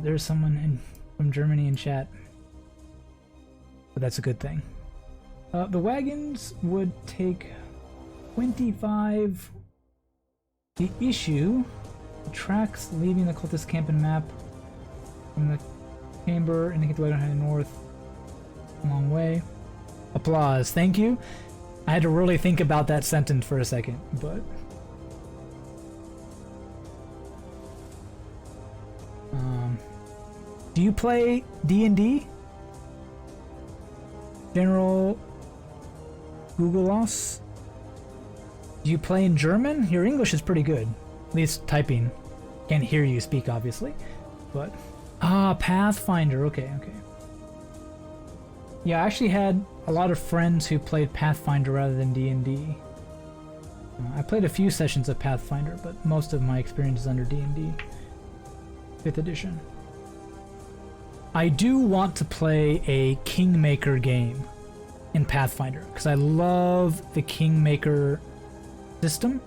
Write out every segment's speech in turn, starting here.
There's someone from Germany in chat. But that's a good thing. The wagons would take 25. The issue, the tracks leaving the cultist camp and map from the chamber indicate the wagon heading north a long way. Applause. Thank you. I had to really think about that sentence for a second, but do you play D&D? General Googleos? Do you play in German? Your English is pretty good. At least typing. Can't hear you speak, obviously. But Pathfinder. Okay. Yeah, I actually had a lot of friends who played Pathfinder rather than D&D. I played a few sessions of Pathfinder, but most of my experience is under D&D 5th edition. I do want to play a Kingmaker game in Pathfinder because I love the Kingmaker system,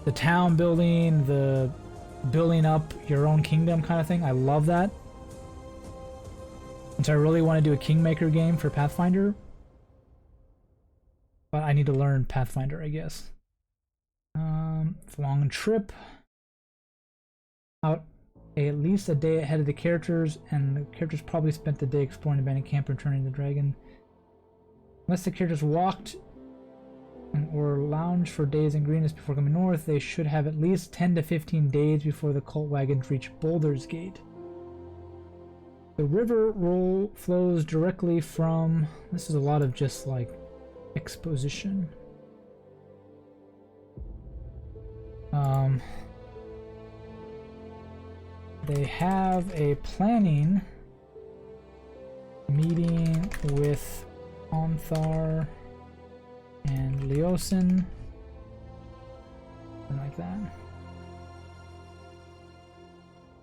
the town building, the building up your own kingdom kind of thing. I love that. And so I really want to do a Kingmaker game for Pathfinder. But I need to learn Pathfinder, I guess. It's a long trip. Out at least a day ahead of the characters, and the characters probably spent the day exploring the abandoned camp and returning the dragon. Unless the characters walked or lounged for days in greenness before coming north, they should have at least 10 to 15 days before the cult wagons reach Boulder's Gate. The river flows directly from... This is a lot of just like exposition. They have a planning meeting with Onthar and Leosin. Something like that.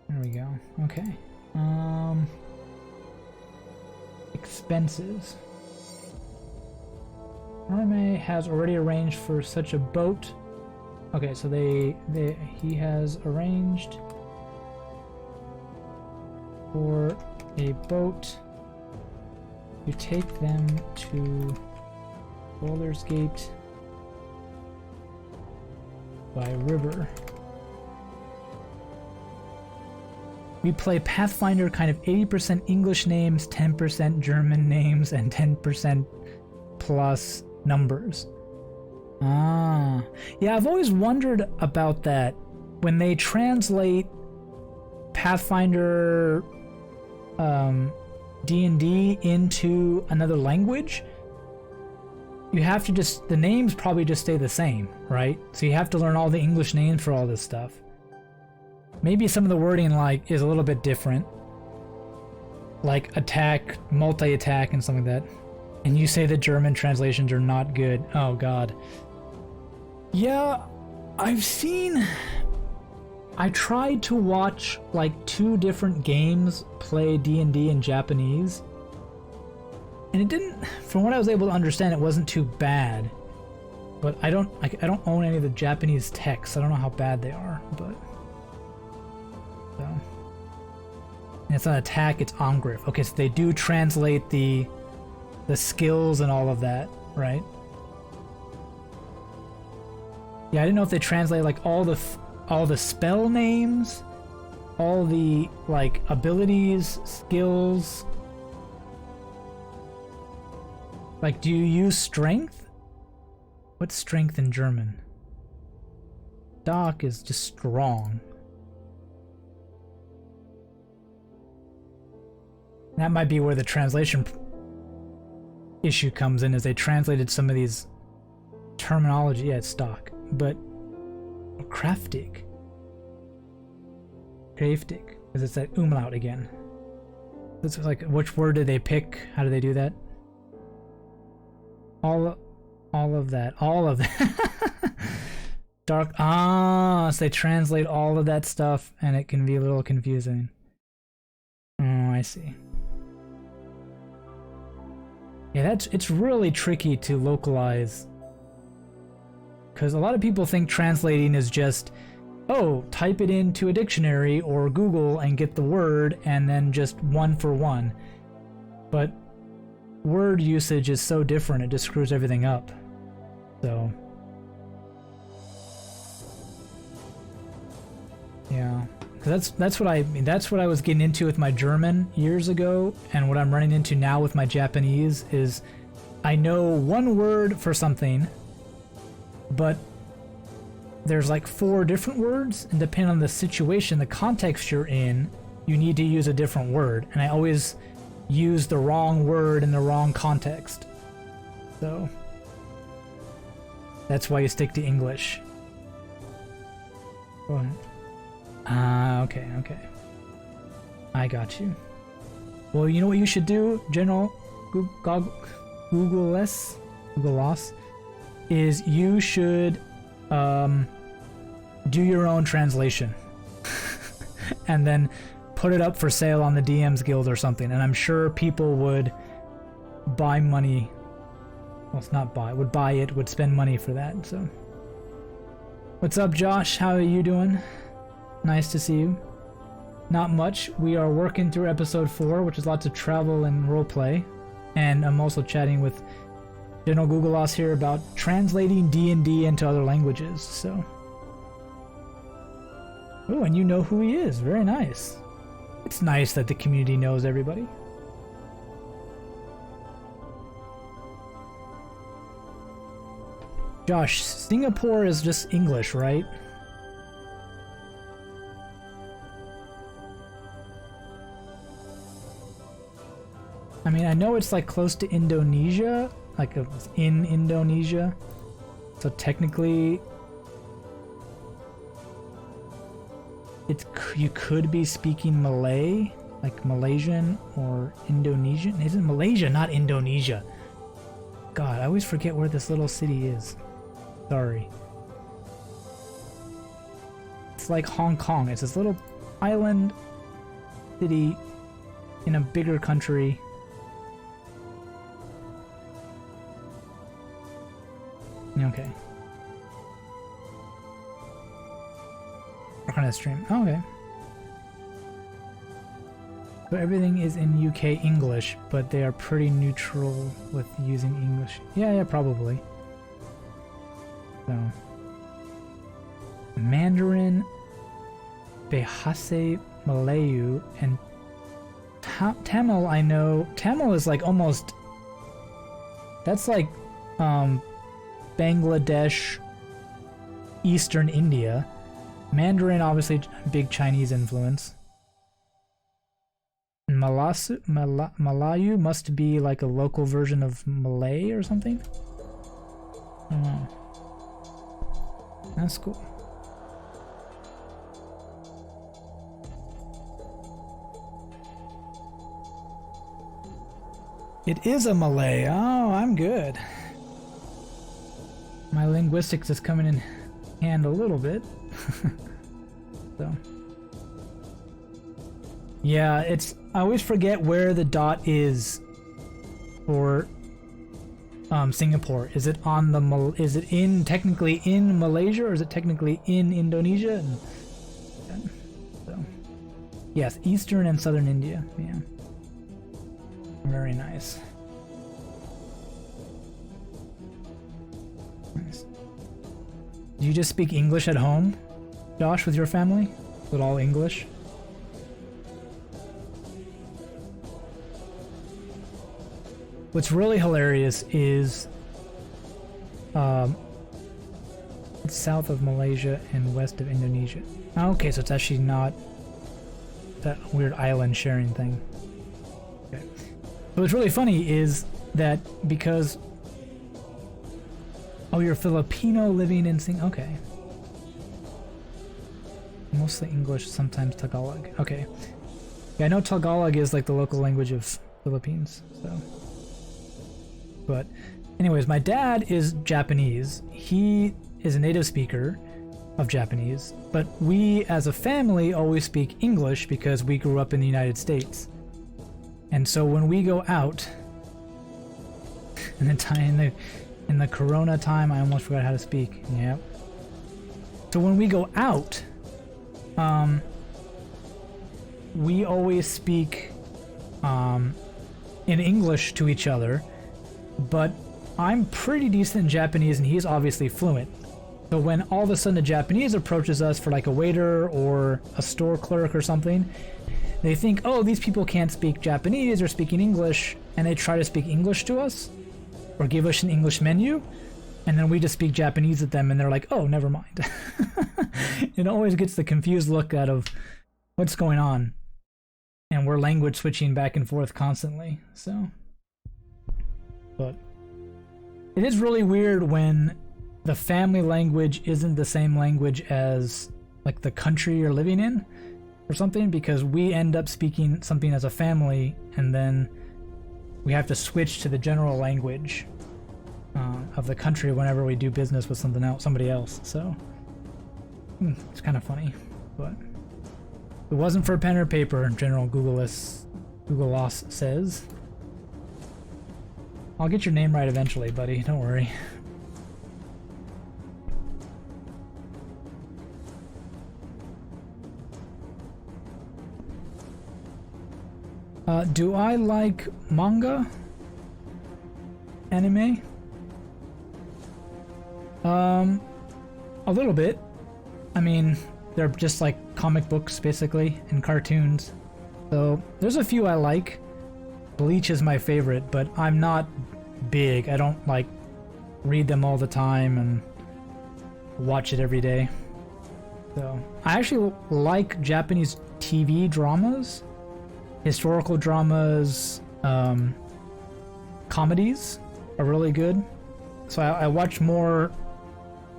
There we go. Okay. Expenses. Arme has already arranged for such a boat. Okay, so he has arranged for a boat to take them to Boulder's Gate by river. We play Pathfinder kind of 80% English names, 10% German names, and 10% plus numbers. Ah. Yeah, I've always wondered about that. When they translate Pathfinder D&D into another language, you have to just... The names probably just stay the same, right? So you have to learn all the English names for all this stuff. Maybe some of the wording like is a little bit different, like attack, multi-attack, and something like that. And you say the German translations are not good. Oh god. Yeah, I've seen... I tried to watch like 2 different games play D&D in Japanese, and it didn't... From what I was able to understand, it wasn't too bad. But I don't own any of the Japanese texts. I don't know how bad they are, but... So. And it's not attack, it's Ongriff. Okay, so they do translate the skills and all of that, right? Yeah, I didn't know if they translate like all the spell names, all the like abilities, skills. Like, do you use strength? What's strength in German? Doc is just strong. That might be where the translation issue comes in, as they translated some of these terminology. Yeah, it's stock, but craftig, because it's that umlaut again. It's like, which word did they pick? How do they do that? All of that. Dark. So they translate all of that stuff, and it can be a little confusing. Oh, I see. Yeah, it's really tricky to localize, because a lot of people think translating is just oh, type it into a dictionary or Google and get the word and then just one for one. But word usage is so different, it just screws everything up. So yeah, that's what I mean. That's what I was getting into with my German years ago, and what I'm running into now with my Japanese is I know one word for something, but there's like 4 different words, and depending on the situation, the context you're in, you need to use a different word, and I always use the wrong word in the wrong context. So that's why you stick to English. Go ahead. Okay. I got you. Well, you know what you should do, General Google Loss, is you should do your own translation and then put it up for sale on the DMs Guild or something, and I'm sure people would buy money. Well, it's not buy, would buy it, would spend money for that. So what's up, Josh? How are you doing? Nice to see you. Not much. We are working through episode 4, which is lots of travel and roleplay, and I'm also chatting with General Google Loss here about translating D&D into other languages. So, oh, and you know who he is. Very nice. It's nice that the community knows everybody. Josh, Singapore is just English, right? I mean, I know it's like close to Indonesia, like it's in Indonesia, so technically you could be speaking Malay, like Malaysian or Indonesian. Isn't Malaysia not Indonesia? God, I always forget where this little city is. Sorry. It's like Hong Kong. It's this little island city in a bigger country. Okay. What kind of stream? Oh, okay. So everything is in UK English, but they are pretty neutral with using English. Yeah, probably. So Mandarin, Bahasa Melayu, and Tamil. I know Tamil is like almost. That's like Bangladesh, Eastern India. Mandarin, obviously, big Chinese influence. Malayu must be like a local version of Malay or something. I don't know. That's cool. It is a Malay. Oh, I'm good. My linguistics is coming in hand a little bit. So yeah, I always forget where the dot is for Singapore. Is it on the is it in technically in Malaysia, or is it technically in Indonesia? And so yes, Eastern and Southern India. Yeah, very nice. Nice. Do you just speak English at home, Josh, with your family? Is it all English? What's really hilarious is it's south of Malaysia and west of Indonesia. Okay, so it's actually not that weird island sharing thing. Okay. But what's really funny is that because you're Filipino living in okay. Mostly English, sometimes Tagalog. Okay. Yeah, I know Tagalog is like the local language of Philippines, so. But anyways, my dad is Japanese. He is a native speaker of Japanese, but we as a family always speak English because we grew up in the United States. And so when we go out, in the Corona time, I almost forgot how to speak. Yep. So when we go out, we always speak in English to each other, but I'm pretty decent in Japanese and he's obviously fluent. So when all of a sudden a Japanese approaches us for like a waiter or a store clerk or something, they think, oh, these people can't speak Japanese or speaking English, and they try to speak English to us or give us an English menu, and then we just speak Japanese at them and they're like, oh, never mind. It always gets the confused look out of what's going on. And we're language switching back and forth constantly, so. But it is really weird when the family language isn't the same language as like the country you're living in or something, because we end up speaking something as a family and then we have to switch to the general language of the country whenever we do business with somebody else. So it's kind of funny, but if it wasn't for pen or paper, General Google Loss says. I'll get your name right eventually, buddy. Don't worry. Do I like manga? Anime? A little bit. I mean, they're just like comic books, basically, and cartoons. So, there's a few I like. Bleach is my favorite, but I'm not big. I don't, like, read them all the time and watch it every day. So, I actually like Japanese TV dramas. Historical dramas, comedies are really good. So I watch more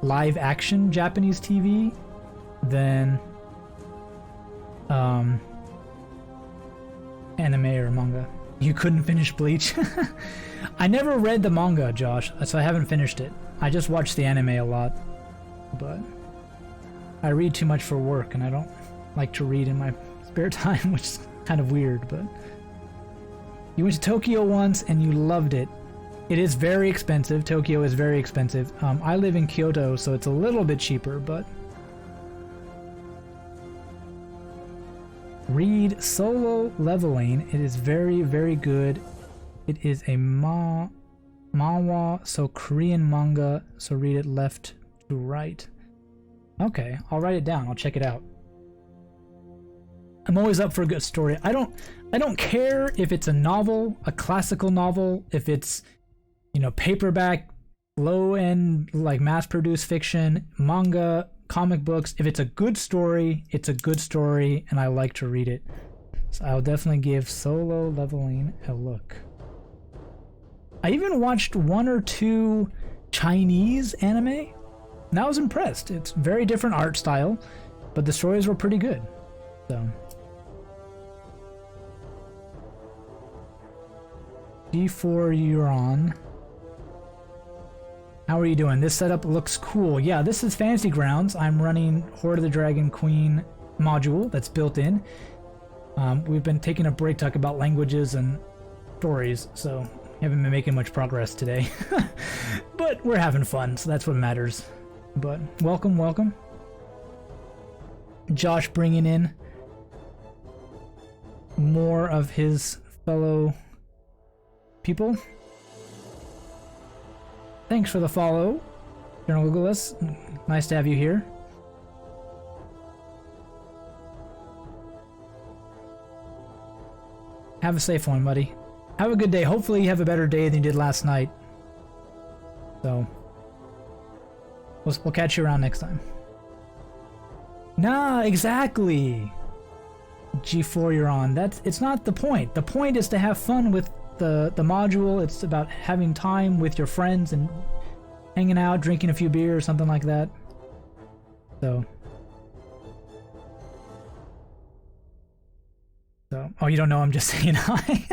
live action Japanese TV than anime or manga. You couldn't finish Bleach? I never read the manga, Josh, so I haven't finished it. I just watch the anime a lot, but I read too much for work and I don't like to read in my spare time, which is kind of weird. But you went to Tokyo once and you loved it. It is very expensive. Tokyo is very expensive. I live in Kyoto, so it's a little bit cheaper, but read Solo Leveling. It is very, very good. It is a manhwa, so Korean manga, so read it left to right. Okay, I'll write it down. I'll check it out. I'm always up for a good story. I don't care if it's a novel, a classical novel, if it's, you know, paperback, low-end, like mass-produced fiction, manga, comic books. If it's a good story, it's a good story, and I like to read it. So I'll definitely give Solo Leveling a look. I even watched 1 or 2 Chinese anime, and I was impressed. It's very different art style, but the stories were pretty good. So D4 Euron. How are you doing? This setup looks cool. Yeah, this is Fantasy Grounds. I'm running Hoard of the Dragon Queen module that's built in. We've been taking a break talk about languages and stories, so haven't been making much progress today. But we're having fun, so that's what matters. But welcome, welcome. Josh bringing in more of his fellow people. Thanks for the follow, General Googleus. Nice to have you here. Have a safe one, buddy. Have a good day. Hopefully you have a better day than you did last night. So, we'll catch you around next time. Nah, exactly. G4 you're on. It's not the point. The point is to have fun with the module. It's about having time with your friends and hanging out, drinking a few beers, something like that. So, oh, you don't know? I'm just saying hi.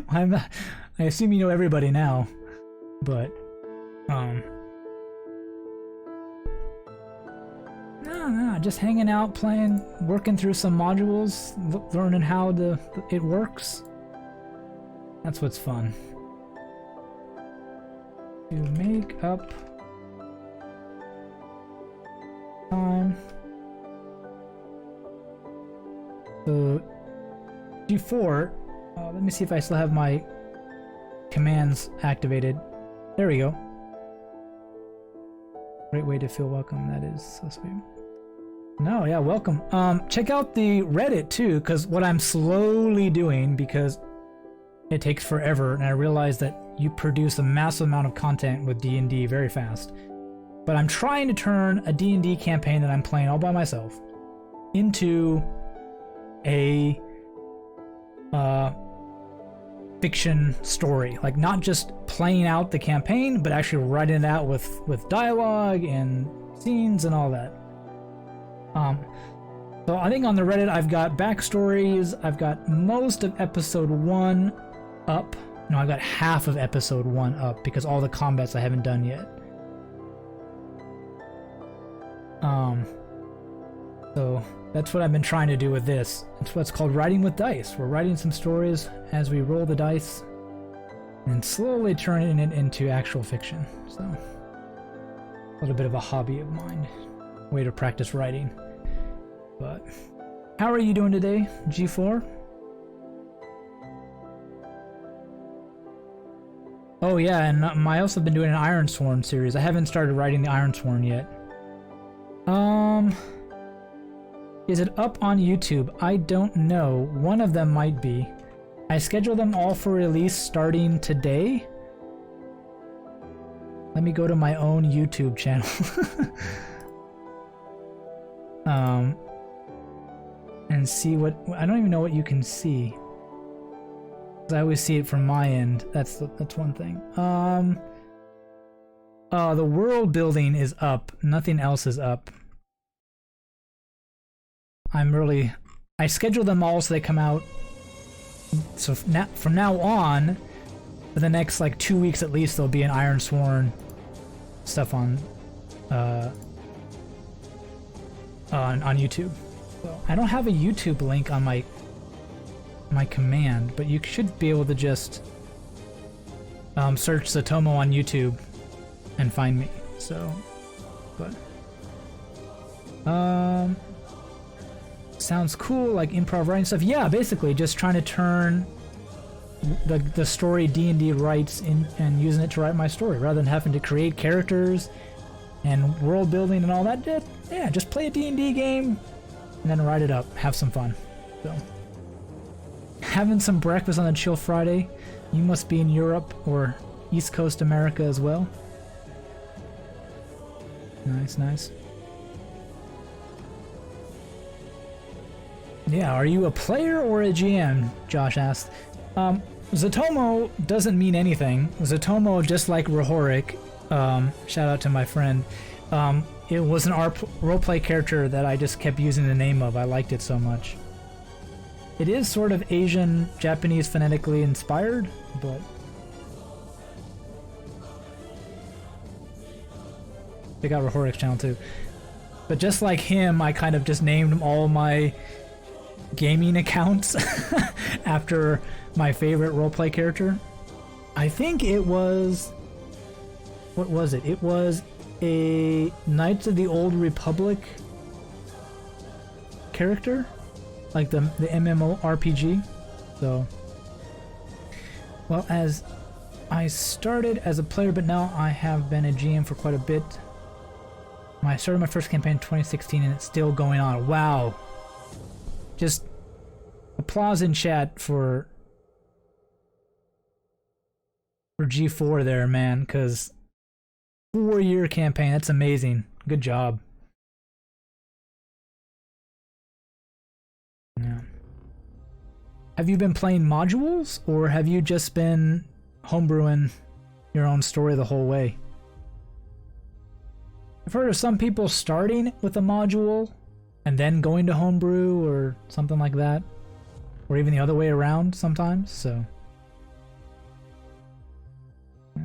I assume you know everybody now, but no, just hanging out, playing, working through some modules, learning how it works. That's what's fun. To make up time So G4, let me see if I still have my commands activated. There we go. Great way to feel welcome, that is so sweet. No, yeah, welcome. Check out the Reddit too, because what I'm slowly doing, because it takes forever, and I realize that you produce a massive amount of content with D&D very fast. But I'm trying to turn a D&D campaign that I'm playing all by myself into a fiction story. Like, not just playing out the campaign, but actually writing it out with dialogue and scenes and all that. So I think on the Reddit I've got backstories, I've got most of episode 1 up. No, I've got half of episode 1 up because all the combats I haven't done yet. So that's what I've been trying to do with this. It's what's called writing with dice. We're writing some stories as we roll the dice and slowly turning it into actual fiction. So a little bit of a hobby of mine, way to practice writing. But how are you doing today, G4? Oh yeah, and I also been doing an Ironsworn series. I haven't started writing the Ironsworn yet. Is it up on YouTube? I don't know. One of them might be. I scheduled them all for release starting today. Let me go to my own YouTube channel. And see what... I don't even know what you can see. 'Cause I always see it from my end. That's one thing. The world building is up. Nothing else is up. I schedule them all so they come out. So from now on, for the next like 2 weeks at least, there'll be an Ironsworn stuff on YouTube. So I don't have a YouTube link on my command, but you should be able to just search Zotomo on YouTube and find me. So, but sounds cool, like improv writing stuff. Yeah, basically just trying to turn the story D&D writes in and using it to write my story rather than having to create characters and world building and all that. Yeah, just play a D&D game and then write it up, have some fun. So, having some breakfast on a chill Friday. You must be in Europe or East Coast America as well. Nice, nice. Yeah, are you a player or a GM? Josh asked. Zotomo doesn't mean anything. Zotomo, just like Hoard, shout out to my friend, it was an roleplay character that I just kept using the name of. I liked it so much. It is sort of Asian, Japanese phonetically inspired, but... Check out Hoard's channel too. But just like him, I kind of just named all my gaming accounts after my favorite roleplay character. I think it was... What was it? It was a Knights of the Old Republic character, like the MMORPG. So, well, as I started as a player, but now I have been a GM for quite a bit. I started my first campaign in 2016 and it's still going on. Wow. Just applause in chat for G4 there, man, because 4-year campaign, that's amazing. Good job. Yeah. Have you been playing modules, or have you just been homebrewing your own story the whole way? I've heard of some people starting with a module and then going to homebrew or something like that, or even the other way around sometimes, so... Yeah.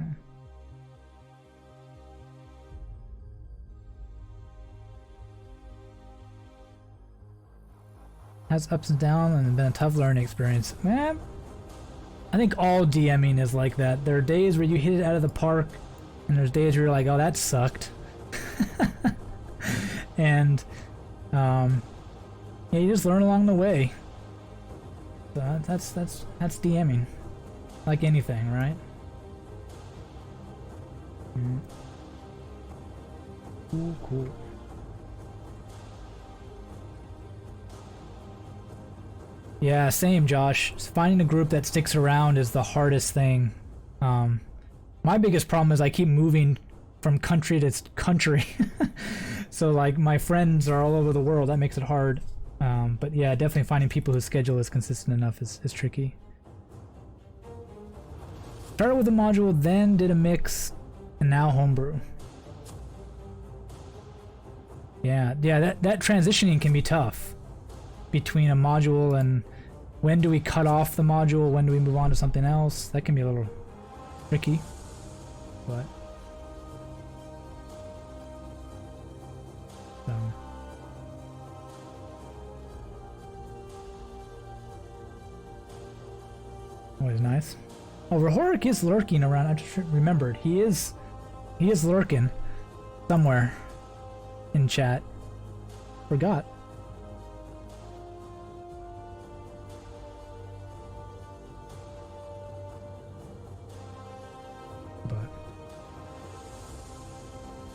Has ups and downs and been a tough learning experience. Man, I think all DMing is like that. There are days where you hit it out of the park, and there's days where you're like, oh, that sucked. And yeah, you just learn along the way. So that's DMing, like anything, right? Cool. Yeah, same, Josh. Finding a group that sticks around is the hardest thing. My biggest problem is I keep moving from country to country. So like my friends are all over the world. That makes it hard. But yeah, definitely finding people whose schedule is consistent enough is tricky. Started with a module, then did a mix, and now homebrew. Yeah, that transitioning can be tough between a module and when do we cut off the module, when do we move on to something else. That can be a little tricky, but always nice. Oh, Hoard is lurking around. I just remembered he is lurking somewhere in chat. Forgot. But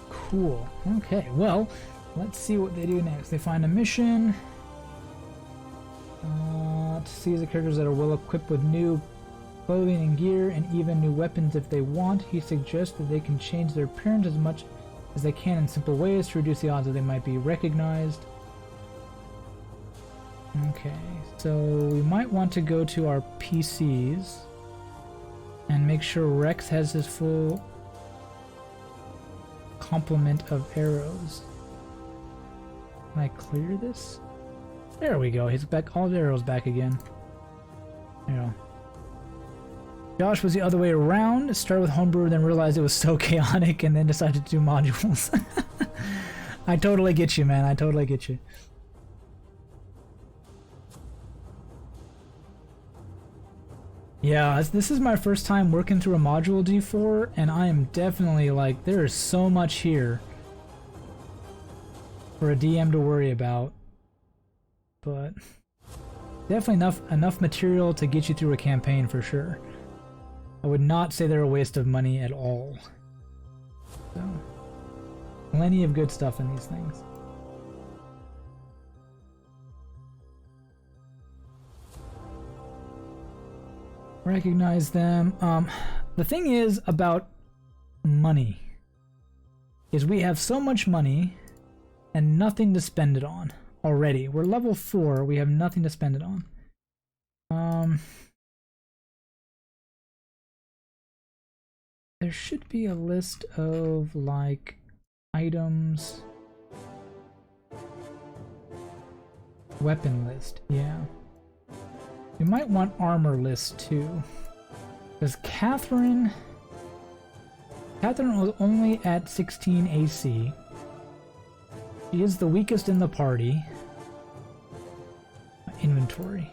cool. Okay, well, let's see what they do next. They find a mission to seize the characters that are well equipped with new clothing and gear, and even new weapons if they want. He suggests that they can change their appearance as much as they can in simple ways to reduce the odds that they might be recognized. Okay, so we might want to go to our PCs and make sure Rex has his full complement of arrows. Can I clear this? There we go, he's back, all the arrows back again. There you go. Josh was the other way around. Started with homebrew, then realized it was so chaotic, and then decided to do modules. I totally get you, man. I totally get you. Yeah, this is my first time working through a module D4, and I am definitely like, there is so much here for a DM to worry about. But definitely enough material to get you through a campaign for sure. I would not say they're a waste of money at all. So, plenty of good stuff in these things. Recognize them. The thing is about money is we have so much money and nothing to spend it on already. We're level 4, we have nothing to spend it on. There should be a list of like items. Weapon list, yeah. We might want armor list too. Because Catherine was only at 16 AC. She is the weakest in the party. Inventory.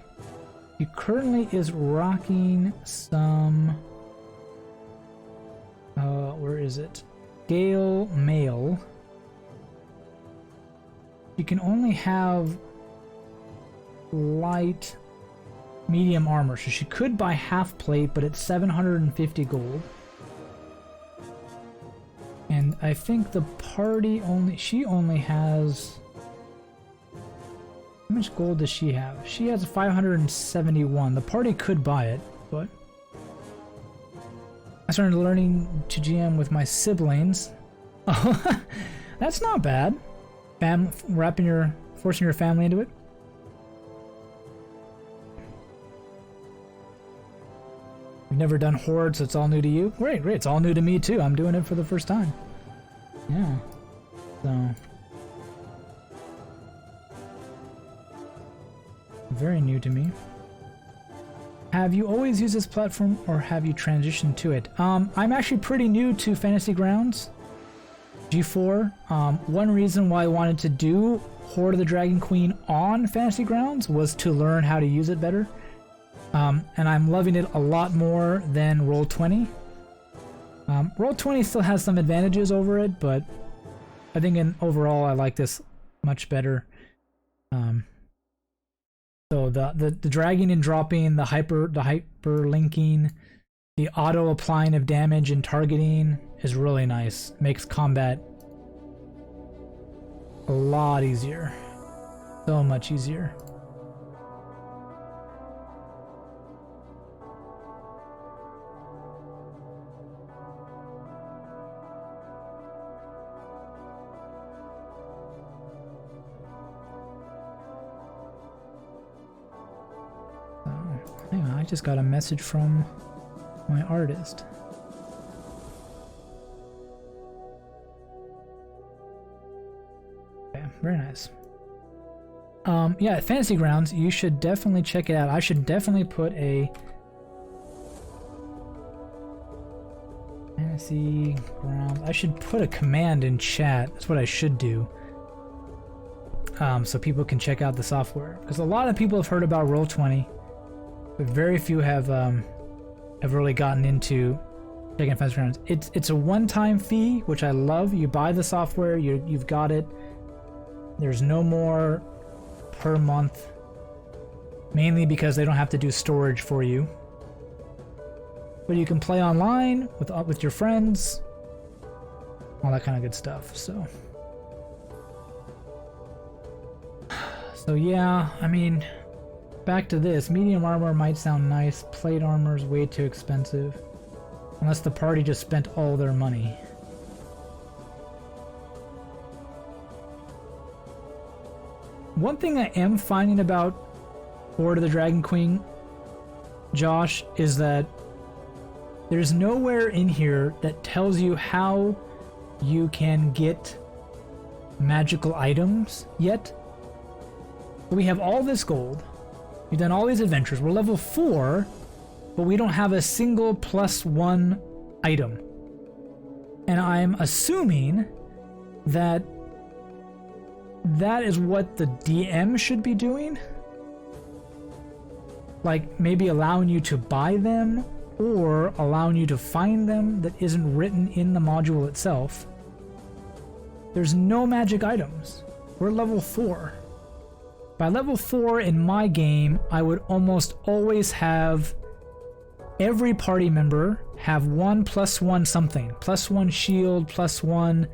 She currently is rocking some... where is it? Gale mail. You can only have light medium armor, so she could buy half plate, but it's 750 gold. And I think the party she only has... How much gold does she have? She has 571. The party could buy it, but... I started learning to GM with my siblings. Oh, that's not bad. Forcing your family into it. You've never done Hoard, so it's all new to you? Great, it's all new to me too. I'm doing it for the first time. Yeah. So... very new to me. Have you always used this platform, or have you transitioned to it? I'm actually pretty new to Fantasy Grounds G4. One reason why I wanted to do Hoard of the Dragon Queen on Fantasy Grounds was to learn how to use it better. And I'm loving it a lot more than Roll20. Roll20 still has some advantages over it, but I think overall I like this much better. So the dragging and dropping, the hyperlinking, the auto applying of damage and targeting is really nice. Makes combat a lot easier. So much easier. Hang on, I just got a message from my artist. Okay, very nice. Yeah, Fantasy Grounds, you should definitely check it out. I should definitely put a Fantasy Grounds. I should put a command in chat. That's what I should do. So people can check out the software, because a lot of people have heard about Roll20, but very few have really gotten into checking Fantasy Grounds. It's a one-time fee, which I love. You buy the software, you've got it. There's no more per month, mainly because they don't have to do storage for you. But you can play online with your friends, all that kind of good stuff. So yeah, I mean, back to this. Medium armor might sound nice. Plate armor is way too expensive, unless the party just spent all their money. One thing I am finding about Hoard of the Dragon Queen, Josh, is that there's nowhere in here that tells you how you can get magical items yet. We have all this gold. We've done all these adventures. We're level 4, but we don't have a single +1 item. And I'm assuming that is what the DM should be doing. Like, maybe allowing you to buy them, or allowing you to find them that isn't written in the module itself. There's no magic items. We're level 4. By level 4 in my game, I would almost always have every party member have 1 +1 something. +1 shield, +1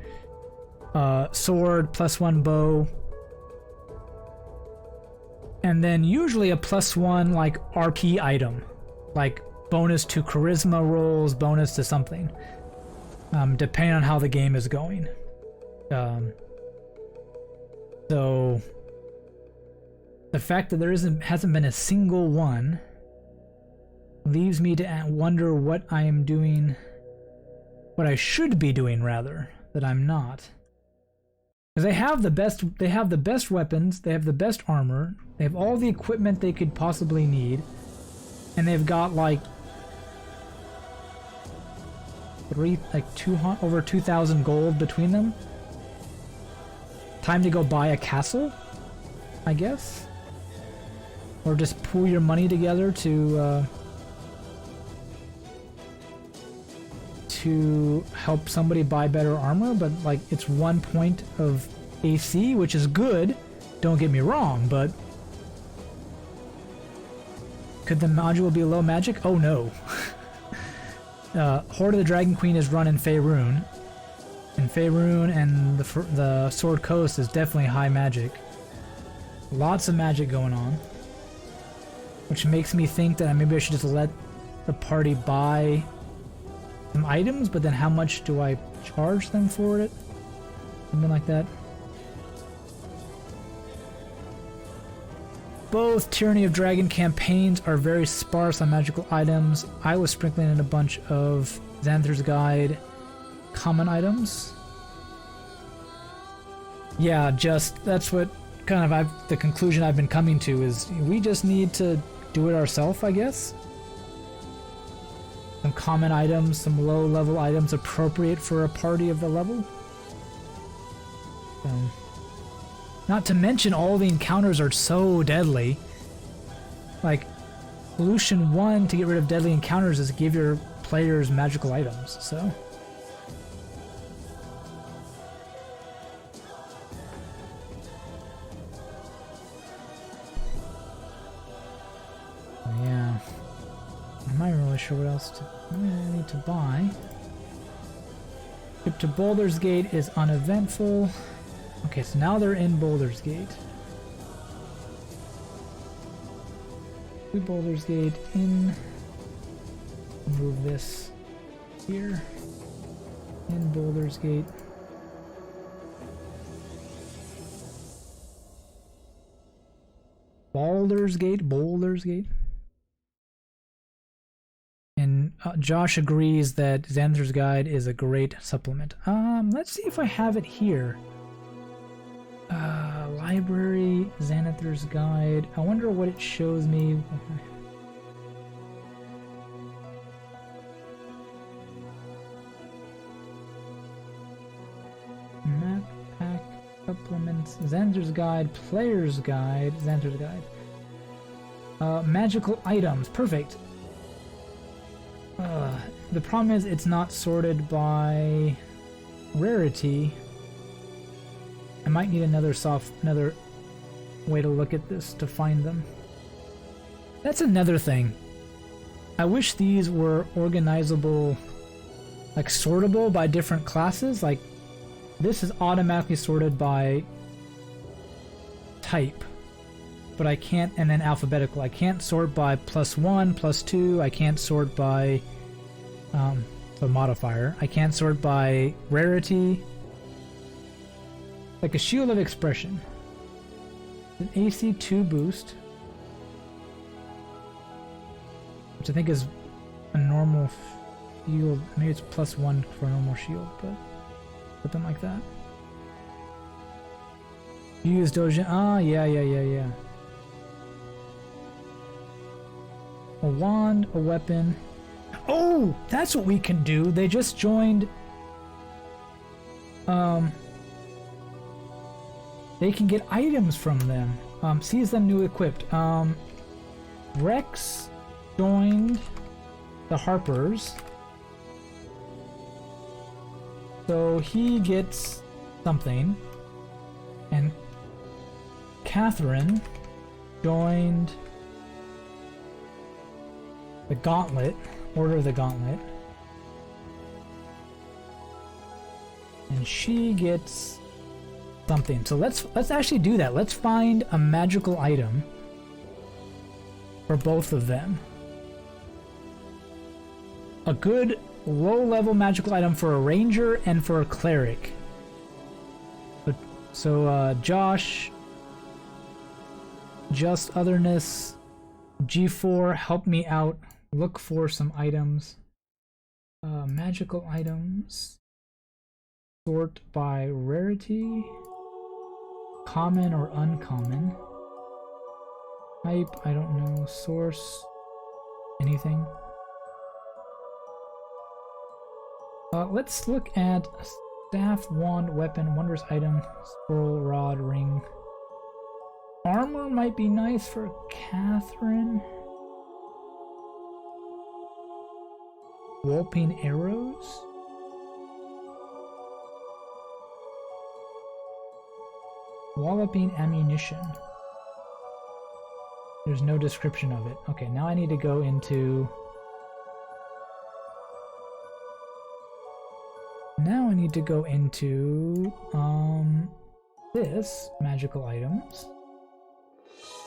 sword, +1 bow. And then usually a +1 like RP item. Like bonus to charisma rolls, bonus to something. Depending on how the game is going. So the fact that there hasn't been a single one leaves me to wonder what I am doing, what I should be doing rather, that I'm not. Because they have the best weapons, they have the best armor, they have all the equipment they could possibly need, and they've got like over 2,000 gold between them. Time to go buy a castle, I guess. Or just pool your money together to help somebody buy better armor, but like it's 1 point of AC, which is good, don't get me wrong, but could the module be low magic? Oh no. Hoard of the Dragon Queen is run in Faerun. In Faerun, and the Sword Coast is definitely high magic. Lots of magic going on. Which makes me think that maybe I should just let the party buy some items, but then how much do I charge them for it? Something like that. Both Tyranny of Dragon campaigns are very sparse on magical items. I was sprinkling in a bunch of Xanathar's Guide common items. Yeah, just that's what kind of the conclusion I've been coming to is we just need to do it ourselves, I guess. Some common items, some low level items appropriate for a party of the level. Not to mention all the encounters are so deadly. Like, solution 1 to get rid of deadly encounters is to give your players magical items, so. I'm not even really sure what else I need to buy. Trip to Boulder's Gate is uneventful. Okay, so now they're in Boulder's Gate. Boulder's Gate in. Move this here. In Boulder's Gate. Baldur's Gate? Boulder's Gate? And Josh agrees that Xanathar's Guide is a great supplement. Let's see if I have it here. Library, Xanathar's Guide. I wonder what it shows me. Map pack, supplements, Xanathar's Guide, Player's Guide, Xanathar's Guide. Magical items, perfect. The problem is it's not sorted by rarity. I might need another way to look at this to find them. That's another thing. I wish these were organizable, like sortable by different classes. Like this is automatically sorted by type, but I can't, and then alphabetical. I can't sort by +1, +2. I can't sort by the modifier. I can't sort by rarity. Like a Shield of Expression. An AC 2 boost, which I think is a normal shield. Maybe it's +1 for a normal shield, but something like that. Use Dojin. Ah, yeah. A wand, a weapon. Oh, that's what we can do. They just joined. They can get items from them. Seize them new equipped. Rex joined the Harpers. So he gets something. And Catherine joined the Gauntlet. Order of the Gauntlet. And she gets something. So let's actually do that. Let's find a magical item for both of them. A good low-level magical item for a ranger and for a cleric. So Josh, Just Otherness, G4, help me out. Look for some items. Magical items. Sort by rarity. Common or uncommon. Type, I don't know. Source, anything. Let's look at staff, wand, weapon, wondrous item, scroll, rod, ring. Armor might be nice for Catherine. Wallping arrows. Walloping ammunition. There's no description of it. Okay, now I need to go into... this, magical items.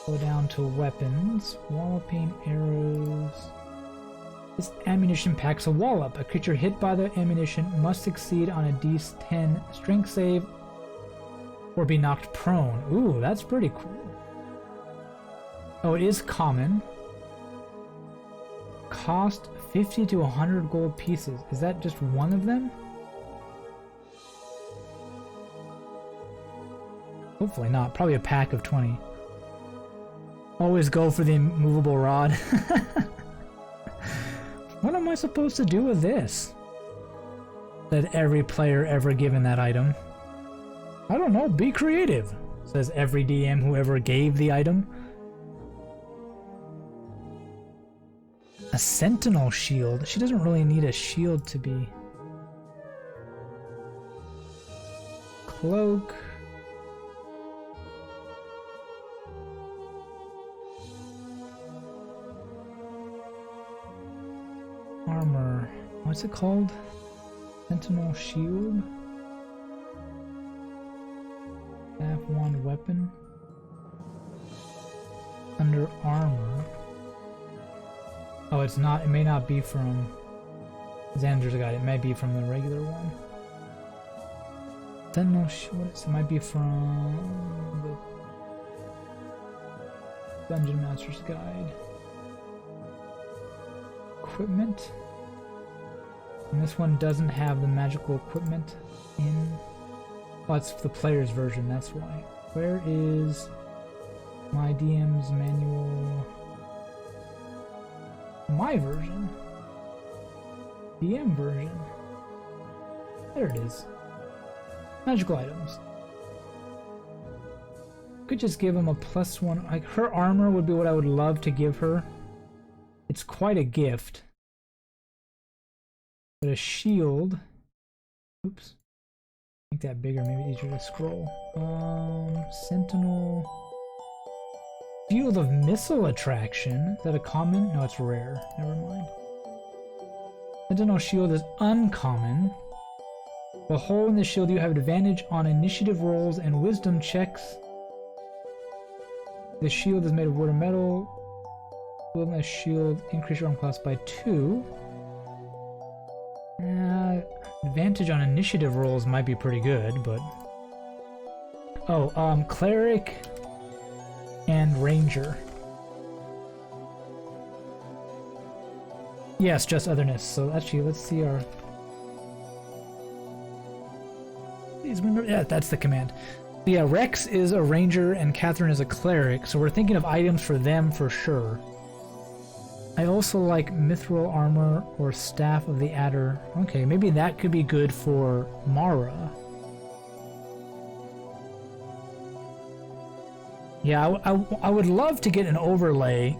Go down to weapons, walloping arrows. This ammunition packs a wallop. A creature hit by the ammunition must succeed on a D10 strength save or be knocked prone. Ooh, that's pretty cool. Oh, it is common. Cost 50 to 100 gold pieces. Is that just one of them? Hopefully not. Probably a pack of 20. Always go for the immovable rod. What am I supposed to do with this? Said every player ever given that item. I don't know, be creative, says every DM who ever gave the item. A sentinel shield? She doesn't really need a shield to be... Cloak... Armor. What's it called? Sentinel shield? Staff wand weapon? Under armor. Oh, it's not. It may not be from Xander's Guide. It may be from the regular one. Sentinel shield. It might be from the Dungeon Master's Guide. Equipment. And this one doesn't have the magical equipment in. Oh, it's the player's version, that's why. Where is my DM's manual? My version. DM version. There it is. Magical items. Could just give him a +1. Like, her armor would be what I would love to give her. It's quite a gift. But a shield. Oops. Make that bigger, maybe easier to scroll. Sentinel. Field of Missile Attraction. Is that a common? No, it's rare. Never mind. Sentinel Shield is uncommon. While holding the shield, you have advantage on initiative rolls and wisdom checks. The shield is made of wood or metal. Wilderness shield, increase your arm class by 2. Advantage on initiative rolls might be pretty good, but... Oh, Cleric and Ranger. Yes, just otherness. So actually, let's see our... Please remember... Yeah, that's the command. Yeah, Rex is a Ranger and Catherine is a Cleric, so we're thinking of items for them for sure. I also like Mithril Armor or Staff of the Adder. Okay, maybe that could be good for Mara. Yeah, I would love to get an overlay,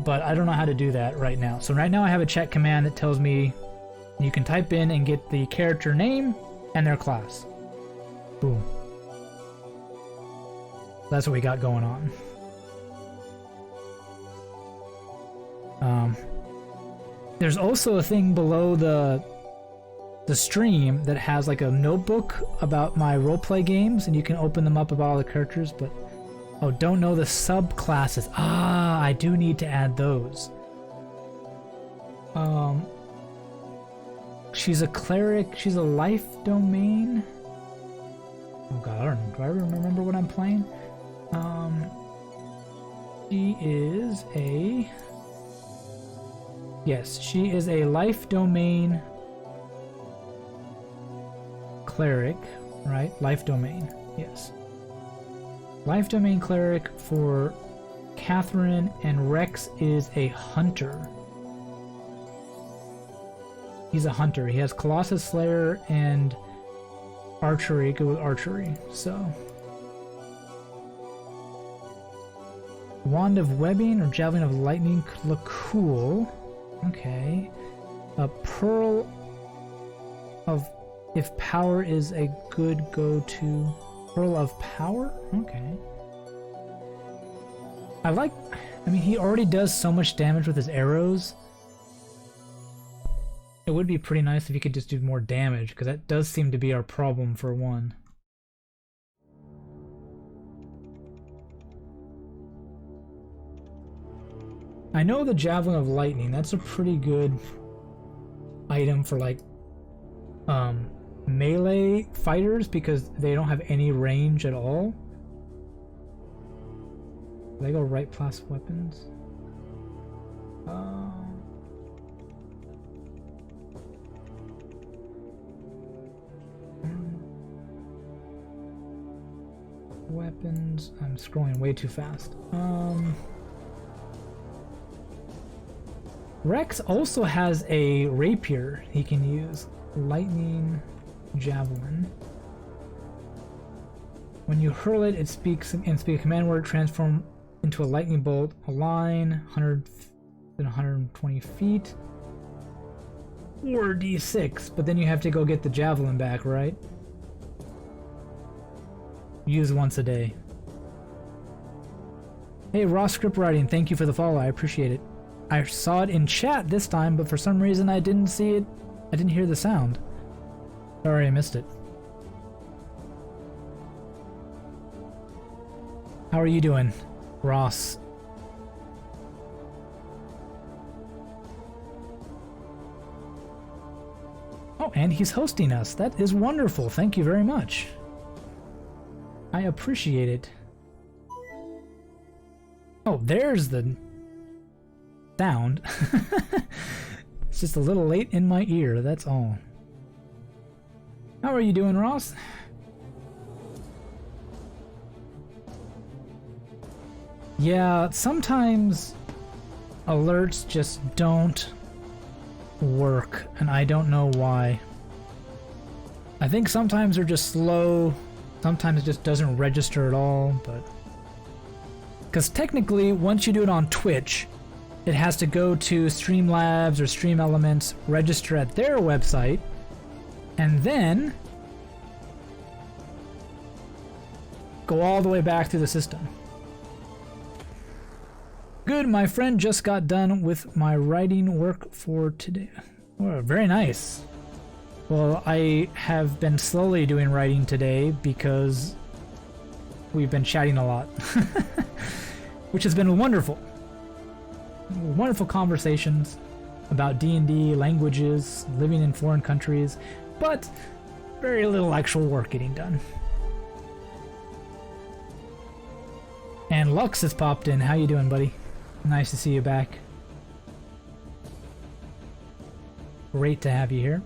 but I don't know how to do that right now. So right now I have a chat command that tells me you can type in and get the character name and their class. Boom. That's what we got going on. There's also a thing below the stream that has like a notebook about my roleplay games, and you can open them up about all the characters, but oh, don't know the subclasses. Ah, I do need to add those. She's a cleric, she's a life domain. Oh god, I don't know. Do I remember what I'm playing? She is a... Yes, she is a life domain cleric, right? Life domain, yes. Life domain cleric for Catherine, and Rex is a hunter. He's a hunter. He has Colossus Slayer and archery, good with archery, so. Wand of Webbing or Javelin of Lightning could look cool. Okay. A Pearl of... If power is a good go-to. Pearl of Power? Okay. I like... I mean, he already does so much damage with his arrows. It would be pretty nice if he could just do more damage, because that does seem to be our problem for one. I know the Javelin of Lightning, that's a pretty good item for like melee fighters because they don't have any range at all. Do they go right class weapons? Weapons, I'm scrolling way too fast. Rex also has a rapier he can use. Lightning Javelin. When you hurl it, it speaks a command word, transform into a lightning bolt, a line, 100 and 120 feet. Or D6, but then you have to go get the javelin back, right? Use once a day. Hey, Raw Script Writing, thank you for the follow, I appreciate it. I saw it in chat this time, but for some reason I didn't see it. I didn't hear the sound. Sorry, I missed it. How are you doing, Ross? Oh, and he's hosting us. That is wonderful. Thank you very much. I appreciate it. Oh, there's the sound. It's just a little late in my ear, that's all. How are you doing, Ross? Yeah, sometimes alerts just don't work, and I don't know why. I think sometimes they're just slow, sometimes it just doesn't register at all, but... Because technically, once you do it on Twitch, it has to go to Streamlabs or Stream Elements, register at their website, and then go all the way back through the system. Good, my friend just got done with my writing work for today. Oh, very nice. Well, I have been slowly doing writing today because we've been chatting a lot, which has been wonderful. Wonderful conversations about D&D, languages, living in foreign countries, but very little actual work getting done. And Lux has popped in. How you doing, buddy? Nice to see you back. Great to have you here.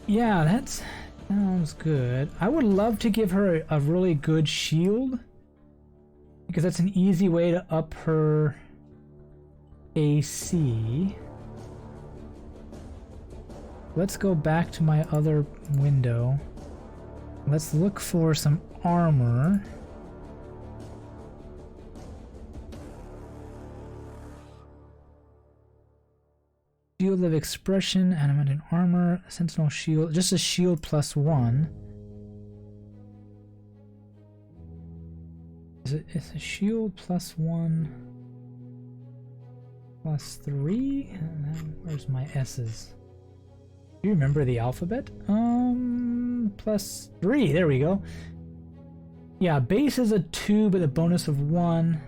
Yeah, that sounds good. I would love to give her a really good shield, because that's an easy way to up her AC. Let's go back to my other window. Let's look for some armor. Shield of expression, animated armor, sentinel shield, just a shield +1. It's a shield +1 +3? Where's my S's? Do you remember the alphabet? +3, there we go. Yeah, base is a 2, but a bonus of 1.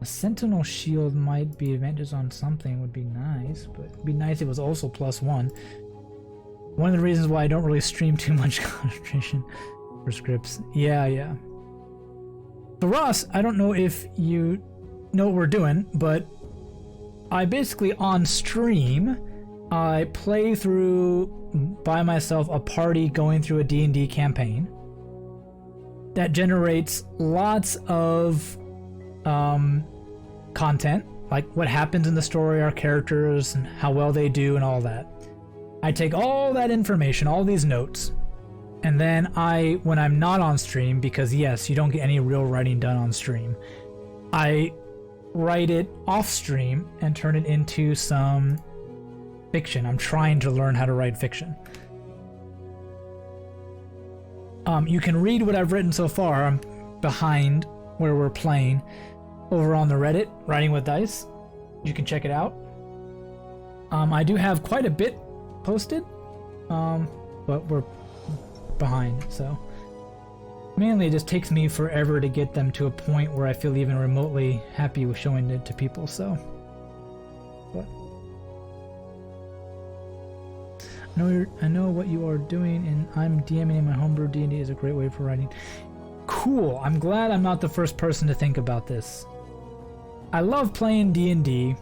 A sentinel shield might be advantages on something, would be nice, but it'd be nice if it was also +1. One of the reasons why I don't really stream too much concentration for scripts. Yeah. So Ross, I don't know if you know what we're doing, but I basically on stream, I play through by myself a party going through a D&D campaign that generates lots of content, like what happens in the story, our characters, and how well they do, and all that. I take all that information, all these notes, and then when I'm not on stream, because yes, you don't get any real writing done on stream, I write it off stream and turn it into some fiction. I'm trying to learn how to write fiction. You can read what I've written so far. I'm behind where we're playing over on the Reddit, Writing with Dice. You can check it out. I do have quite a bit posted, but we're behind, so mainly it just takes me forever to get them to a point where I feel even remotely happy with showing it to people, so but I know what you are doing, and I'm DMing in my homebrew. D&D is a great way for writing. Cool. I'm glad I'm not the first person to think about this. I love playing D&D,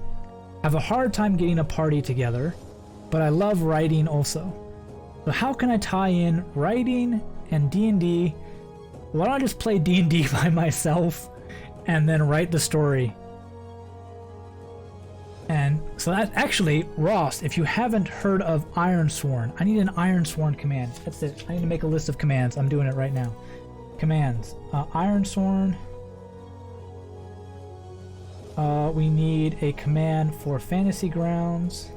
have a hard time getting a party together, but I love writing also. So how can I tie in writing and D&D? Why don't I just play D&D by myself and then write the story? And so that actually, Ross, if you haven't heard of Ironsworn, I need an Ironsworn command. That's it. I need to make a list of commands. I'm doing it right now. Commands. Ironsworn. We need a command for Fantasy Grounds.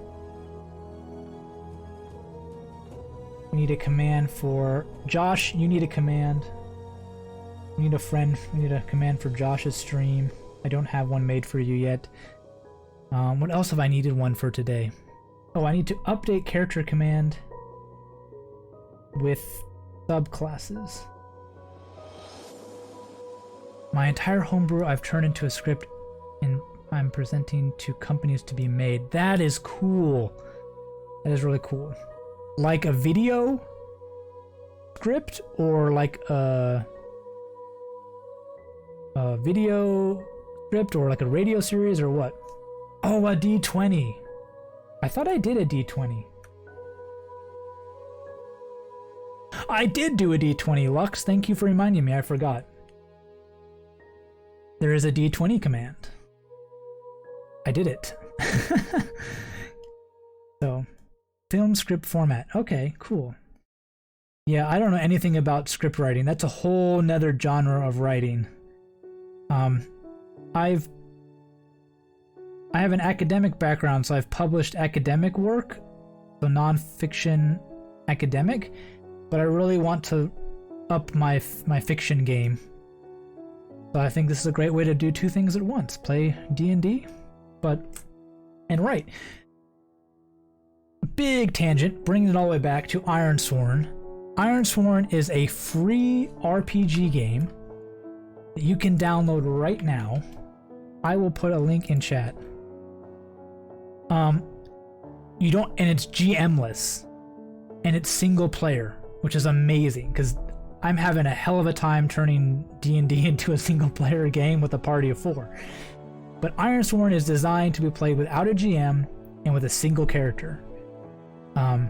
We need a command for Josh. You need a command. We need a friend. We need a command for Josh's stream. I don't have one made for you yet. What else have I needed one for today? Oh, I need to update character command with subclasses. My entire homebrew I've turned into a script and I'm presenting to companies to be made. That is cool. That is really cool. Like a video script or like a video script or like a radio series or what? Oh, a D20. I thought I did a D20. I did do a D20, Lux. Thank you for reminding me. I forgot. There is a D20 command. I did it. So, film script format. Okay, cool. Yeah, I don't know anything about script writing. That's a whole nother genre of writing. I have an academic background, so I've published academic work, so non-fiction academic, but I really want to up my fiction game. So I think this is a great way to do two things at once. Play D&D, and write. Big tangent, bringing it all the way back to Ironsworn. Ironsworn is a free RPG game that you can download right now. I will put a link in chat. You don't, and it's GM-less, and it's single player, which is amazing because I'm having a hell of a time turning D&D into a single player game with a party of 4. But Ironsworn is designed to be played without a GM and with a single character. So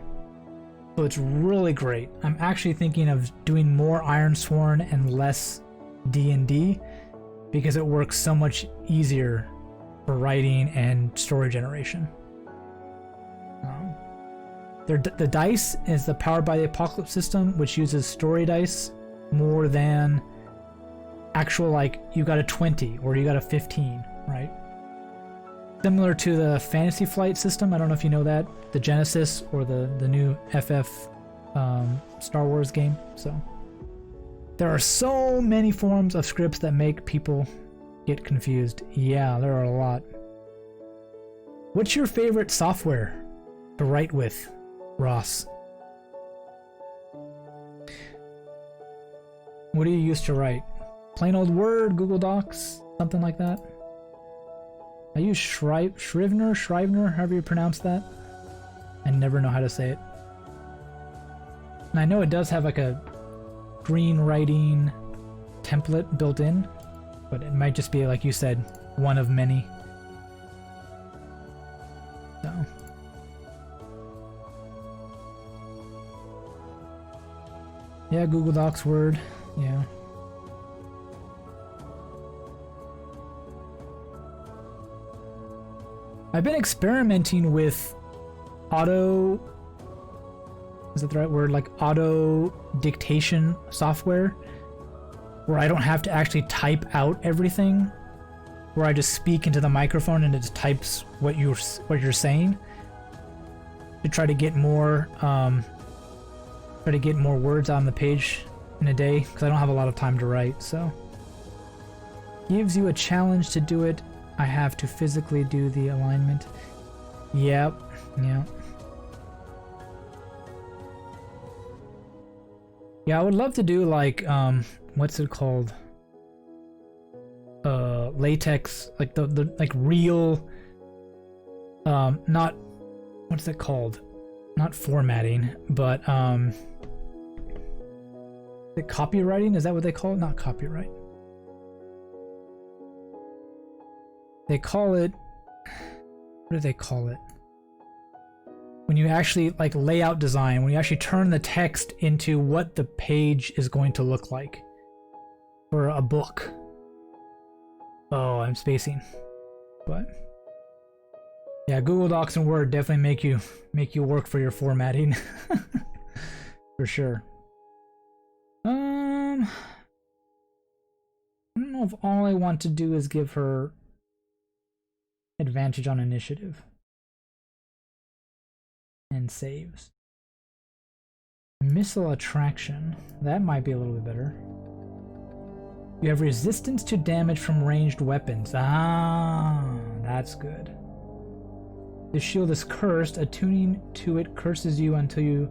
it's really great. I'm actually thinking of doing more Ironsworn and less D&D because it works so much easier for writing and story generation. The dice is the Powered by the Apocalypse system, which uses story dice more than actual, like, you got a 20 or you got a 15, right? Similar to the Fantasy Flight system. I don't know if you know that. The Genesis or the new FF Star Wars game. So there are so many forms of scripts that make people get confused. Yeah, there are a lot. What's your favorite software to write with, Ross? What do you use to write? Plain old Word, Google Docs, something like that? I use Scrivener, however you pronounce that. I never know how to say it. And I know it does have like a green writing template built in, but it might just be, like you said, one of many. So. Yeah, Google Docs, Word, yeah. I've been experimenting with auto, is that the right word? Like auto dictation software, where I don't have to actually type out everything, where I just speak into the microphone and it just types what you're saying, to try to get more words on the page in a day, because I don't have a lot of time to write. So gives you a challenge to do it. I have to physically do the alignment. Yep. Yeah. Yeah, I would love to do like what's it called? Latex, like the like real not, what's it called? Not formatting, but the copywriting, is that what they call it? Not copyright. They call it, what do they call it? When you actually like layout design, when you actually turn the text into what the page is going to look like for a book. Oh, I'm spacing. But yeah, Google Docs and Word definitely make you work for your formatting. For sure. I don't know if all I want to do is give her advantage on initiative and saves. Missile attraction, that might be a little bit better. You have resistance to damage from ranged weapons. Ah, that's good. The shield is cursed. Attuning to it curses you until you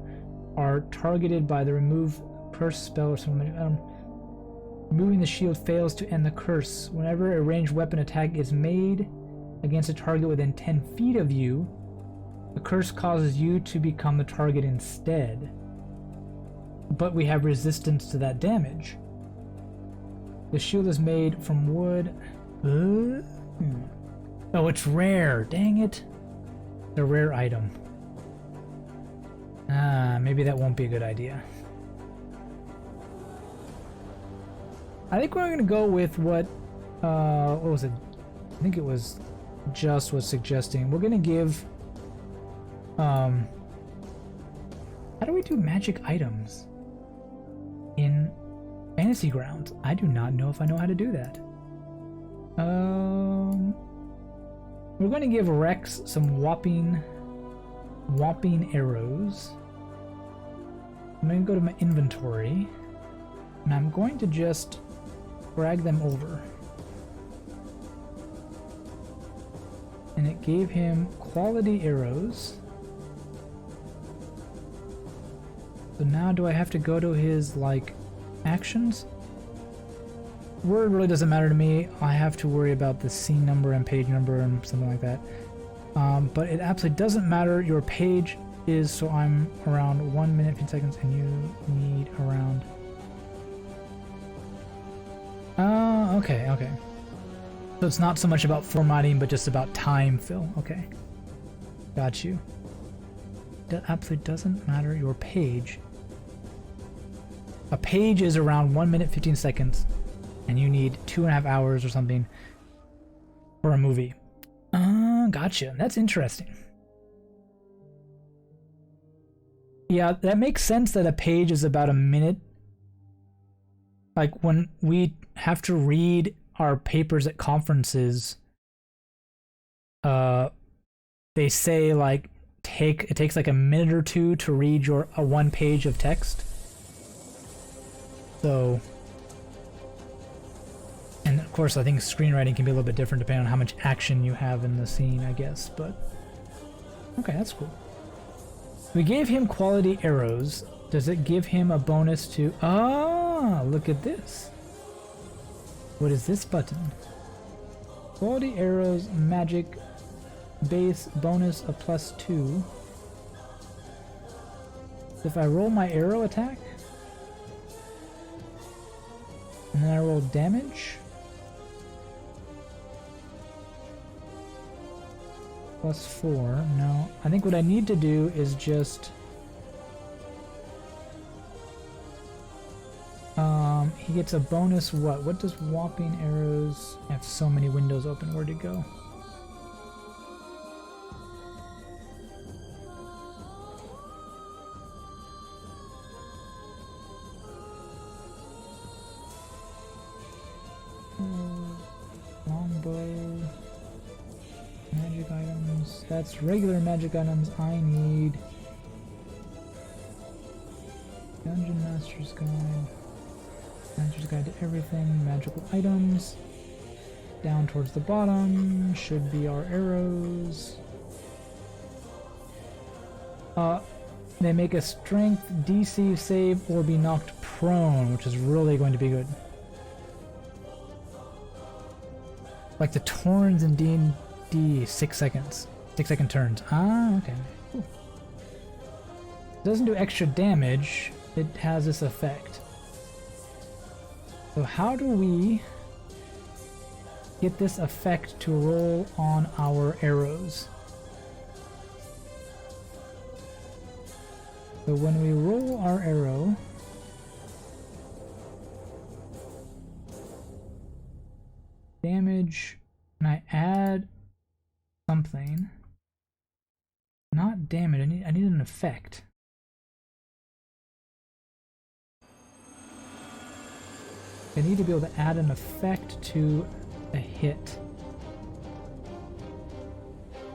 are targeted by the remove curse spell or something. Removing the shield fails to end the curse. Whenever a ranged weapon attack is made against a target within 10 feet of you, the curse causes you to become the target instead. But we have resistance to that damage. The shield is made from wood. Oh, it's rare. Dang it. A rare item. Maybe that won't be a good idea. I think we're gonna go with what was it? I think it was Just was suggesting. We're gonna give how do we do magic items in Fantasy Grounds? I do not know if I know how to do that. We're going to give Rex some whopping arrows. I'm going to go to my inventory, and I'm going to just drag them over. And it gave him quality arrows. So now do I have to go to his, like, actions? Word really doesn't matter to me. I have to worry about the scene number and page number and something like that. But it absolutely doesn't matter. Your page is, so I'm around 1 minute, 15 seconds, and you need around... okay. So it's not so much about formatting, but just about time fill. Okay. Got you. That absolutely doesn't matter. Your page. A page is around 1 minute, 15 seconds. And you need 2.5 hours or something for a movie. Gotcha. That's interesting. Yeah, that makes sense that a page is about a minute. Like when we have to read our papers at conferences, they say like it takes like a minute or two to read a 1 page of text. So, and of course I think screenwriting can be a little bit different depending on how much action you have in the scene, I guess, but okay, that's cool. We gave him quality arrows. Does it give him a bonus to... Ah, look at this. What is this button? Quality arrows, magic, base, bonus of +2. If I roll my arrow attack, and then I roll damage, +4. No, I think what I need to do is just he gets a bonus. What does whopping arrows? I have so many windows open. Where'd it go? Longbow. Magic items. That's regular magic items. I need Dungeon Master's Guide. Master's Guide to everything. Magical items. Down towards the bottom should be our arrows. They make a strength DC save or be knocked prone, which is really going to be good. Like the Torns in D&D, 6 seconds. 6 second turns. Ah, okay. Cool. It doesn't do extra damage. It has this effect. So how do we get this effect to roll on our arrows? So when we roll our arrow, damage, and I add something. Not damage, I need an effect. I need to be able to add an effect to a hit.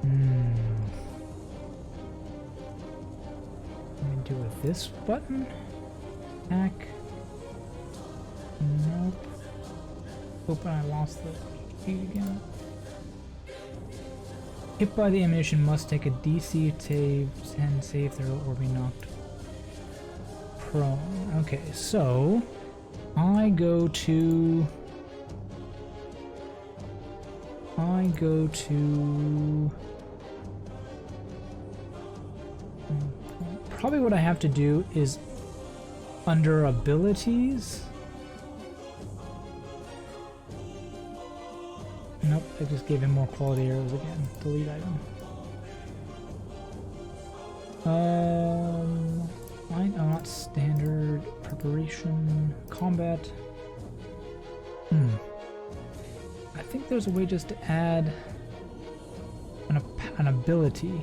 Let me do with this button. Attack. Nope. Open, I lost the key again. Hit by the ammunition must take a DC save 10 save throw or be knocked prone. Okay, so I go to probably what I have to do is under abilities. Nope, I just gave him more quality arrows again. Delete item. Not standard preparation combat. I think there's a way just to add an ability.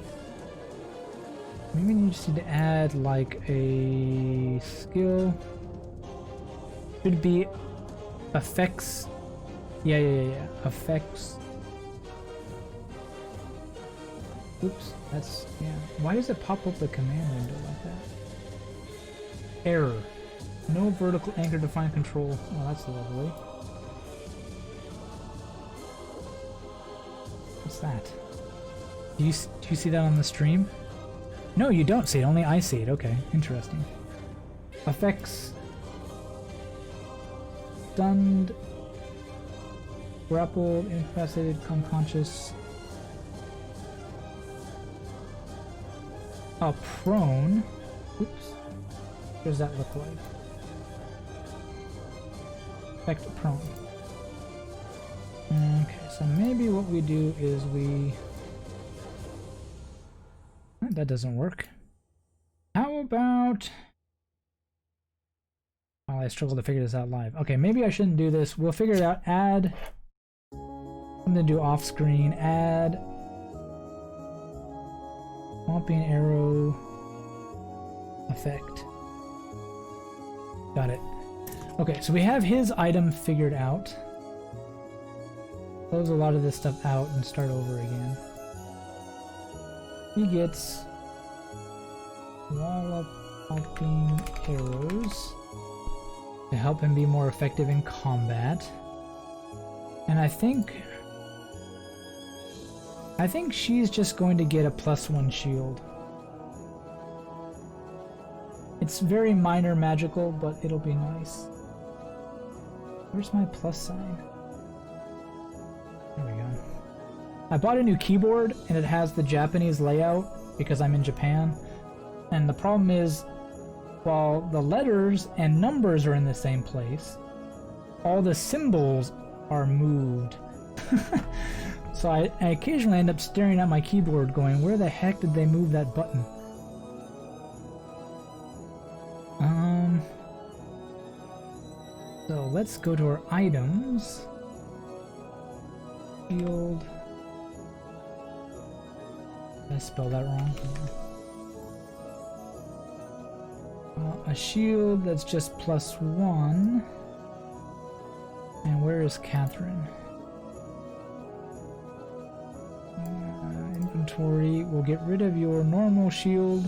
Maybe you just need to add like a skill. Should be effects. Yeah. Effects. Oops, that's, yeah. Why does it pop up the command window like that? Error. No vertical anchor to find control. Oh, that's lovely. What's that? Do you see that on the stream? No, you don't see it. Only I see it. Okay, interesting. Effects. Stunned. Grappled, incapacitated, unconscious. Prone. Oops. What does that look like? Effect prone. Okay, so maybe what we do is we... That doesn't work. How about... Oh, I struggle to figure this out live. Okay, maybe I shouldn't do this. We'll figure it out. Add... I'm gonna do off screen. Add... Swamping arrow... effect. Got it. Okay, so we have his item figured out. Close a lot of this stuff out and start over again. He gets wall-up-popping arrows to help him be more effective in combat. And I think she's just going to get a +1 shield. It's very minor magical, but it'll be nice. Where's my plus sign? There we go. I bought a new keyboard and it has the Japanese layout because I'm in Japan. And the problem is, while the letters and numbers are in the same place, all the symbols are moved. So I occasionally end up staring at my keyboard going, where the heck did they move that button? So let's go to our items. Shield. Did I spell that wrong? A shield that's just +1. And where is Catherine? Inventory. We'll get rid of your normal shield.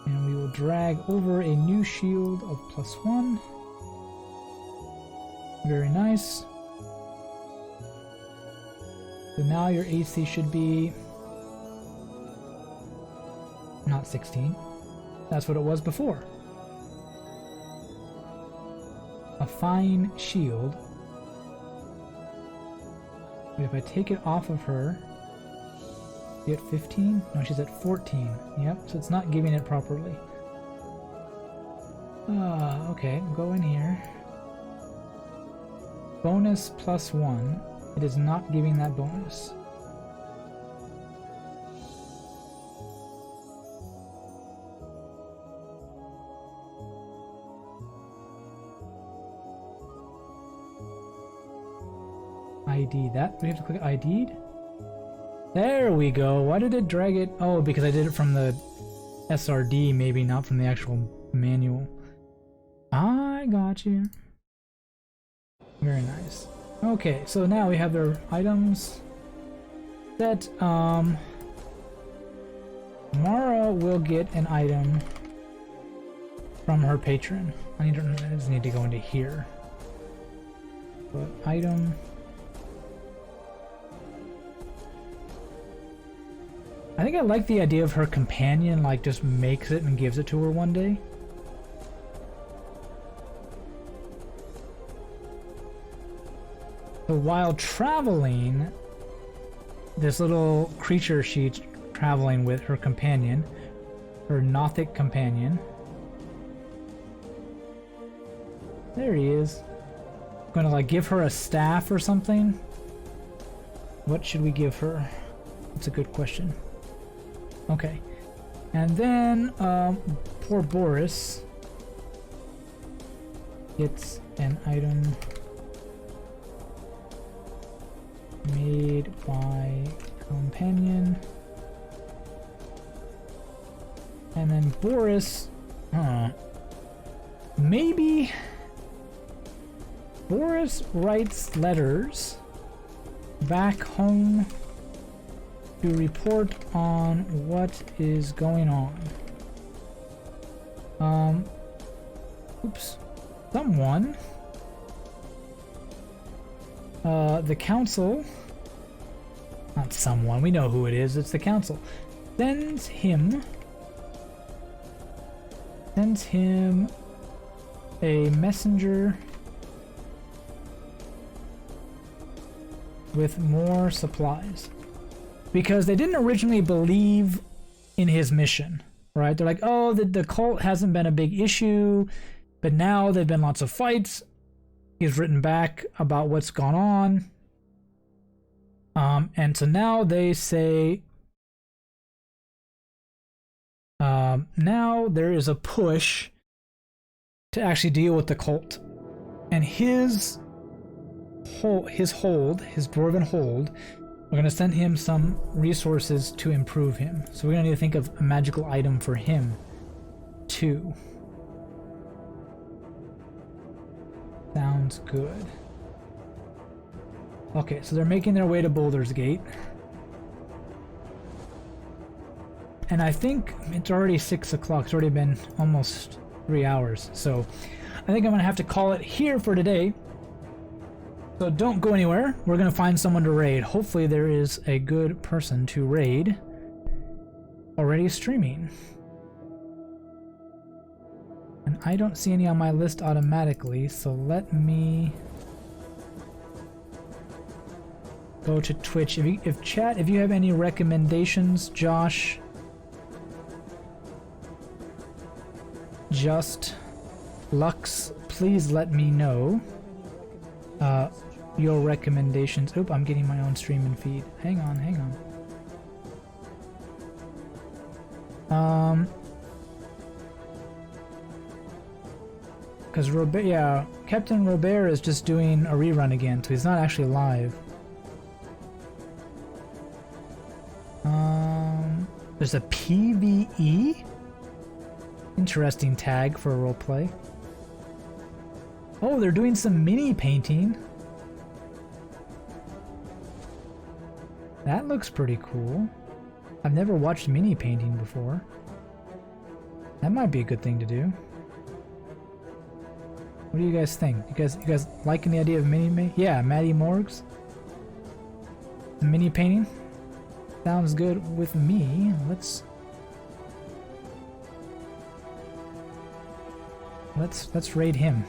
And we will drag over a new shield of +1. Very nice. So now your AC should be not 16. That's what it was before. A fine shield. But if I take it off of her, she at 15? No, she's at 14. Yep, so it's not giving it properly. Okay, go in here. Bonus +1. It is not giving that bonus. ID that? We have to click ID'd? There we go. Why did it drag it? Oh, because I did it from the SRD, maybe not from the actual manual. I got you. Very nice. Okay, so now we have their items set. Mara will get an item from her patron. I just need to go into here. But item. I think I like the idea of her companion, like, just makes it and gives it to her one day. So while traveling, this little creature she's traveling with, her companion, her Nothic companion. There he is. Gonna like give her a staff or something? What should we give her? That's a good question. Okay. And then poor Boris gets an item made by companion. And then Boris, maybe Boris writes letters back home to report on what is going on. Oops. Someone. The council. Not someone, we know who it is, it's the council. Sends him a messenger with more supplies. Because they didn't originally believe in his mission, right? They're like, oh, the cult hasn't been a big issue, but now there've been lots of fights. He's written back about what's gone on. And so now they say, now there is a push to actually deal with the cult. And his dwarven hold, we're going to send him some resources to improve him. So we're going to need to think of a magical item for him, too. Sounds good. Okay, so they're making their way to Boulder's Gate. And I think it's already 6 o'clock. It's already been almost 3 hours. So I think I'm going to have to call it here for today. So don't go anywhere. We're going to find someone to raid. Hopefully there is a good person to raid already streaming. And I don't see any on my list automatically, so let me go to Twitch. If you have any recommendations, Josh, Just Lux, please let me know. Your recommendations. Oop, I'm getting my own stream and feed. Hang on. Because Robert, yeah, Captain Robert is just doing a rerun again, so he's not actually live. There's a PvE? Interesting tag for a roleplay. Oh, they're doing some mini painting. That looks pretty cool. I've never watched mini painting before. That might be a good thing to do. What do you guys think? You guys liking the idea of yeah, Maddie Morgs? Mini painting? Sounds good with me. Let's raid him.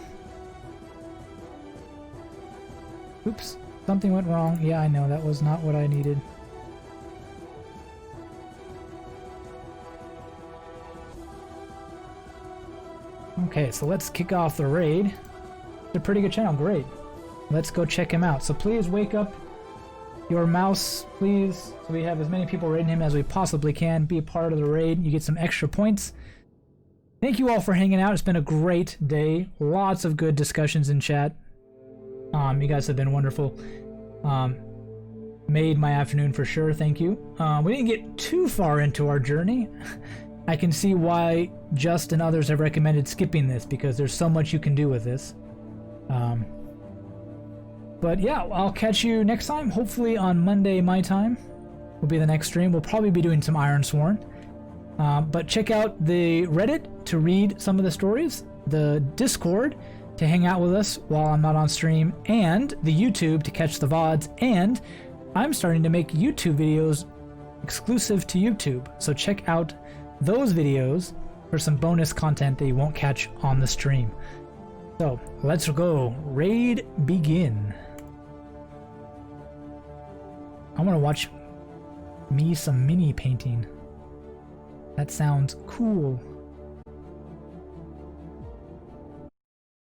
Oops, something went wrong. Yeah, I know, that was not what I needed. Okay, so let's kick off the raid. It's a pretty good channel, great. Let's go check him out. So please wake up your mouse, please, so we have as many people raiding him as we possibly can. Be a part of the raid, you get some extra points. Thank you all for hanging out. It's been a great day. Lots of good discussions in chat. You guys have been wonderful. Made my afternoon for sure, thank you. We didn't get too far into our journey. I can see why Just and others have recommended skipping this, because there's so much you can do with this. But yeah, I'll catch you next time. Hopefully on Monday my time will be the next stream. We'll probably be doing some Ironsworn. But check out the Reddit to read some of the stories, the Discord to hang out with us while I'm not on stream, and the YouTube to catch the VODs. And I'm starting to make YouTube videos exclusive to YouTube, so check out those videos for some bonus content that you won't catch on the stream. So let's go. Raid begin. I want to watch me some mini painting. That sounds cool.